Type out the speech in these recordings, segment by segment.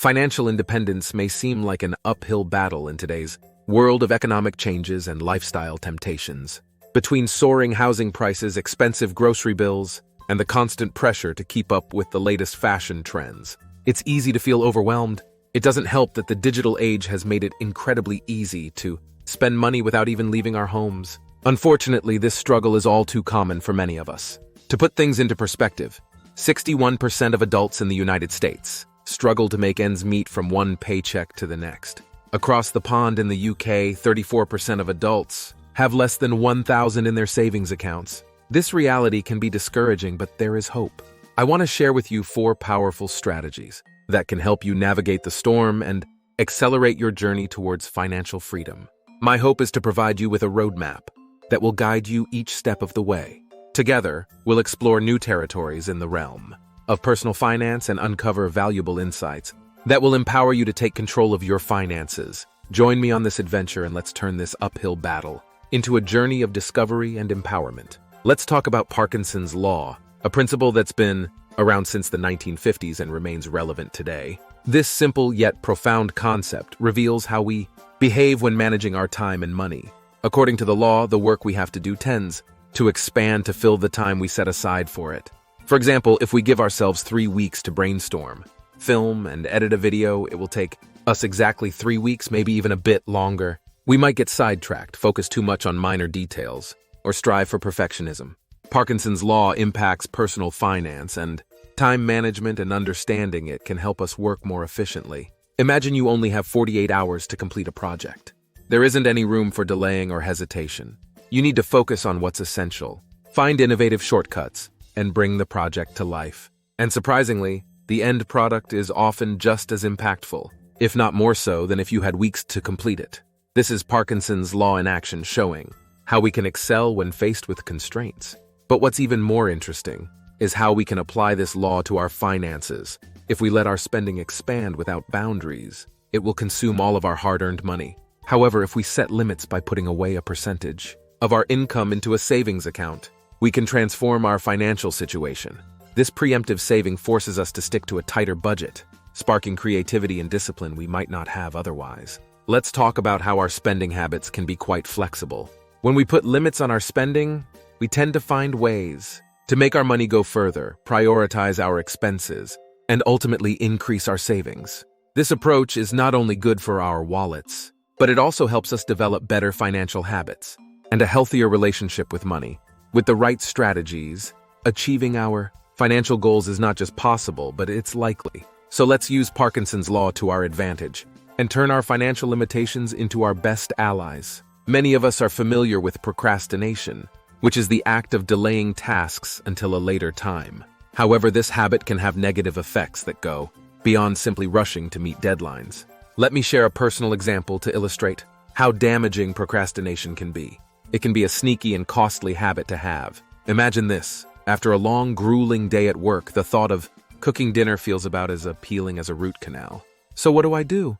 Financial independence may seem like an uphill battle in today's world of economic changes and lifestyle temptations. Between soaring housing prices, expensive grocery bills, and the constant pressure to keep up with the latest fashion trends, it's easy to feel overwhelmed. It doesn't help that the digital age has made it incredibly easy to spend money without even leaving our homes. Unfortunately, this struggle is all too common for many of us. To put things into perspective, 61% of adults in the United States struggle to make ends meet from one paycheck to the next. Across the pond in the UK, 34% of adults have less than $1,000 in their savings accounts. This reality can be discouraging, but there is hope. I want to share with you 4 powerful strategies that can help you navigate the storm and accelerate your journey towards financial freedom. My hope is to provide you with a roadmap that will guide you each step of the way. Together, we'll explore new territories in the realm of personal finance and uncover valuable insights that will empower you to take control of your finances. Join me on this adventure and let's turn this uphill battle into a journey of discovery and empowerment. Let's talk about Parkinson's Law, a principle that's been around since the 1950s and remains relevant today. This simple yet profound concept reveals how we behave when managing our time and money. According to the law, the work we have to do tends to expand to fill the time we set aside for it. For example, if we give ourselves 3 weeks to brainstorm, film, and edit a video, it will take us exactly 3 weeks, maybe even a bit longer. We might get sidetracked, focus too much on minor details, or strive for perfectionism. Parkinson's Law impacts personal finance, and time management and understanding it can help us work more efficiently. Imagine you only have 48 hours to complete a project. There isn't any room for delaying or hesitation. You need to focus on what's essential, find innovative shortcuts, and bring the project to life. And surprisingly, the end product is often just as impactful, if not more so than if you had weeks to complete it. This is Parkinson's Law in action, showing how we can excel when faced with constraints. But what's even more interesting is how we can apply this law to our finances. If we let our spending expand without boundaries, it will consume all of our hard-earned money. However, if we set limits by putting away a percentage of our income into a savings account, we can transform our financial situation. This preemptive saving forces us to stick to a tighter budget, sparking creativity and discipline we might not have otherwise. Let's talk about how our spending habits can be quite flexible. When we put limits on our spending, we tend to find ways to make our money go further, prioritize our expenses, and ultimately increase our savings. This approach is not only good for our wallets, but it also helps us develop better financial habits and a healthier relationship with money. With the right strategies, achieving our financial goals is not just possible, but it's likely. So let's use Parkinson's Law to our advantage and turn our financial limitations into our best allies. Many of us are familiar with procrastination, which is the act of delaying tasks until a later time. However, this habit can have negative effects that go beyond simply rushing to meet deadlines. Let me share a personal example to illustrate how damaging procrastination can be. It can be a sneaky and costly habit to have. Imagine this. After a long, grueling day at work, the thought of cooking dinner feels about as appealing as a root canal. So what do?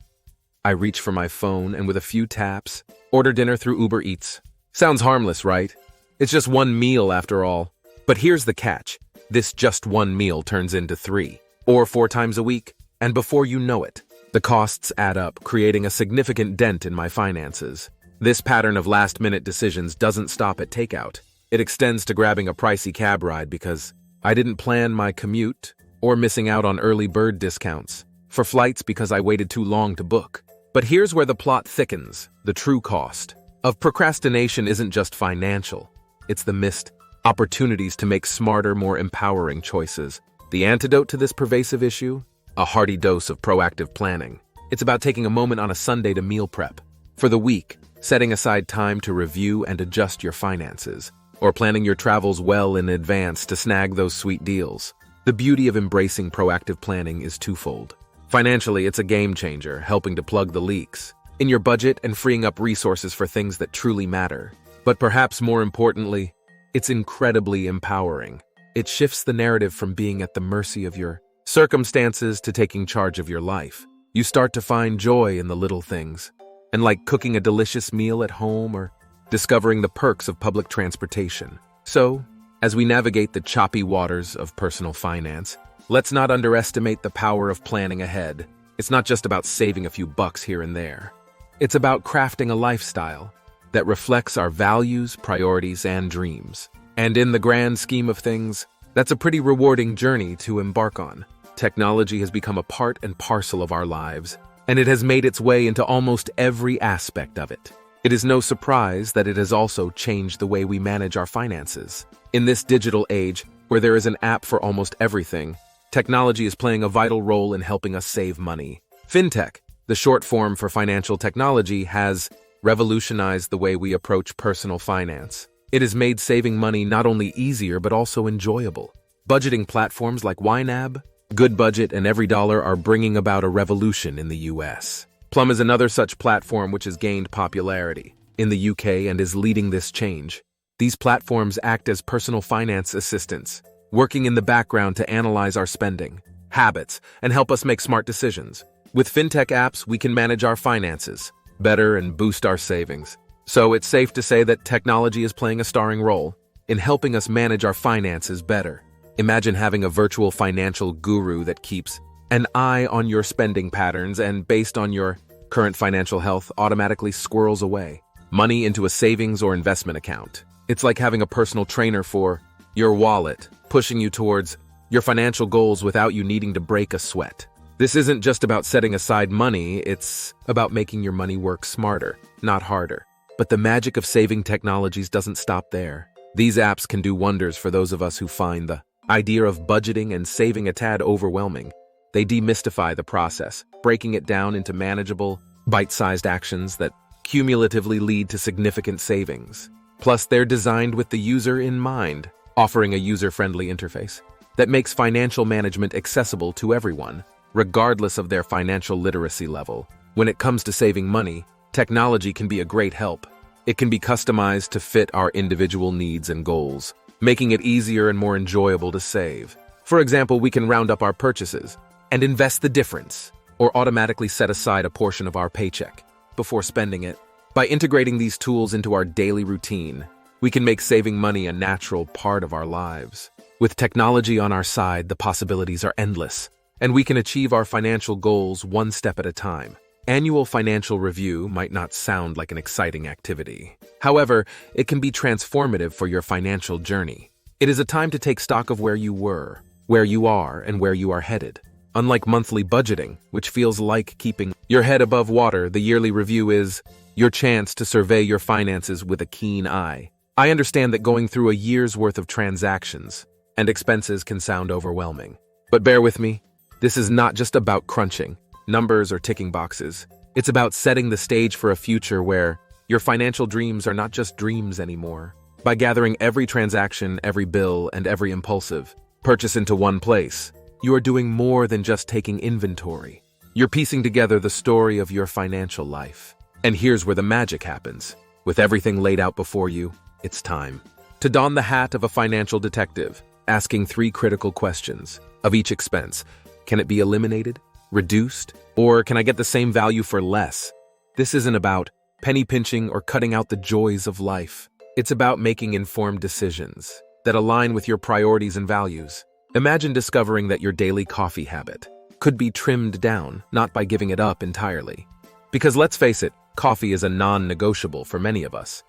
I reach for my phone and with a few taps, order dinner through Uber Eats. Sounds harmless, right? It's just one meal after all. But here's the catch. This just one meal turns into 3 or 4 times a week, and before you know it, the costs add up, creating a significant dent in my finances. This pattern of last-minute decisions doesn't stop at takeout. It extends to grabbing a pricey cab ride because I didn't plan my commute, or missing out on early bird discounts for flights because I waited too long to book. But here's where the plot thickens. The true cost of procrastination isn't just financial. It's the missed opportunities to make smarter, more empowering choices. The antidote to this pervasive issue? A hearty dose of proactive planning. It's about taking a moment on a Sunday to meal prep. For the week, setting aside time to review and adjust your finances, or planning your travels well in advance to snag those sweet deals. The beauty of embracing proactive planning is twofold. Financially, it's a game changer, helping to plug the leaks in your budget and freeing up resources for things that truly matter. But perhaps more importantly, it's incredibly empowering. It shifts the narrative from being at the mercy of your circumstances to taking charge of your life. You start to find joy in the little things, and like cooking a delicious meal at home or discovering the perks of public transportation. So, as we navigate the choppy waters of personal finance, let's not underestimate the power of planning ahead. It's not just about saving a few bucks here and there. It's about crafting a lifestyle that reflects our values, priorities, and dreams. And in the grand scheme of things, that's a pretty rewarding journey to embark on. Technology has become a part and parcel of our lives, and it has made its way into almost every aspect of it. It is no surprise that it has also changed the way we manage our finances. In this digital age, where there is an app for almost everything, technology is playing a vital role in helping us save money. Fintech, the short form for financial technology, has revolutionized the way we approach personal finance. It has made saving money not only easier but also enjoyable. Budgeting platforms like YNAB, Good Budget, and Every Dollar are bringing about a revolution in the US. Plum is another such platform which has gained popularity in the UK and is leading this change. These platforms act as personal finance assistants, working in the background to analyze our spending, habits, and help us make smart decisions. With fintech apps, we can manage our finances better and boost our savings. So it's safe to say that technology is playing a starring role in helping us manage our finances better. Imagine having a virtual financial guru that keeps an eye on your spending patterns and, based on your current financial health, automatically squirrels away money into a savings or investment account. It's like having a personal trainer for your wallet, pushing you towards your financial goals without you needing to break a sweat. This isn't just about setting aside money, it's about making your money work smarter, not harder. But the magic of saving technologies doesn't stop there. These apps can do wonders for those of us who find the idea of budgeting and saving a tad overwhelming. They demystify the process, breaking it down into manageable, bite-sized actions that cumulatively lead to significant savings. Plus, they're designed with the user in mind, offering a user-friendly interface that makes financial management accessible to everyone, regardless of their financial literacy level. When it comes to saving money, technology can be a great help. It can be customized to fit our individual needs and goals, making it easier and more enjoyable to save. For example, we can round up our purchases and invest the difference, or automatically set aside a portion of our paycheck before spending it. By integrating these tools into our daily routine, we can make saving money a natural part of our lives. With technology on our side, the possibilities are endless, and we can achieve our financial goals one step at a time. Annual financial review might not sound like an exciting activity. However, it can be transformative for your financial journey. It is a time to take stock of where you were, where you are, and where you are headed. Unlike monthly budgeting, which feels like keeping your head above water, the yearly review is your chance to survey your finances with a keen eye. I understand that going through a year's worth of transactions and expenses can sound overwhelming. But bear with me, this is not just about crunching numbers or ticking boxes. It's about setting the stage for a future where your financial dreams are not just dreams anymore. By gathering every transaction, every bill, and every impulsive purchase into one place, you are doing more than just taking inventory. You're piecing together the story of your financial life. And here's where the magic happens. With everything laid out before you, it's time to don the hat of a financial detective, asking 3 critical questions of each expense. Can it be eliminated, reduced, or can I get the same value for less? This isn't about penny pinching or cutting out the joys of life. It's about making informed decisions that align with your priorities and values. Imagine discovering that your daily coffee habit could be trimmed down, not by giving it up entirely. Because let's face it, coffee is a non-negotiable for many of us.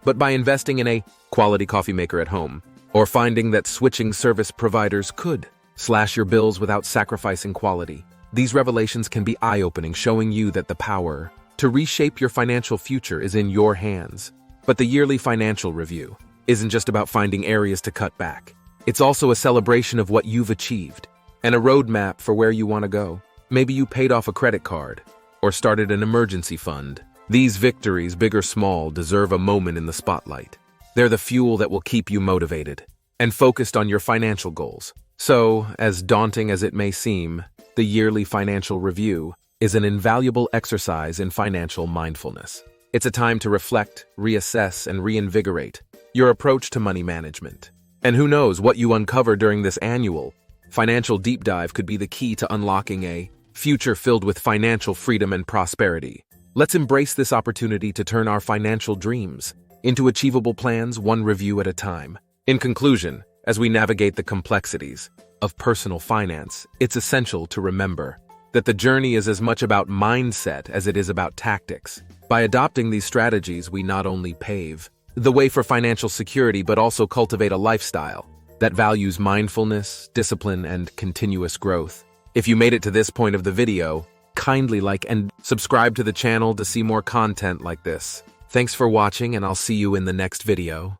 But by investing in a quality coffee maker at home, or finding that switching service providers could slash your bills without sacrificing quality, these revelations can be eye-opening, showing you that the power to reshape your financial future is in your hands. But the yearly financial review isn't just about finding areas to cut back. It's also a celebration of what you've achieved and a roadmap for where you want to go. Maybe you paid off a credit card or started an emergency fund. These victories, big or small, deserve a moment in the spotlight. They're the fuel that will keep you motivated and focused on your financial goals. So, as daunting as it may seem, the yearly financial review is an invaluable exercise in financial mindfulness. It's a time to reflect, reassess, and reinvigorate your approach to money management. And who knows, what you uncover during this annual financial deep dive could be the key to unlocking a future filled with financial freedom and prosperity. Let's embrace this opportunity to turn our financial dreams into achievable plans, one review at a time. In conclusion, as we navigate the complexities of personal finance, it's essential to remember that the journey is as much about mindset as it is about tactics. By adopting these strategies, we not only pave the way for financial security, but also cultivate a lifestyle that values mindfulness, discipline, and continuous growth. If you made it to this point of the video, kindly like and subscribe to the channel to see more content like this. Thanks for watching, and I'll see you in the next video.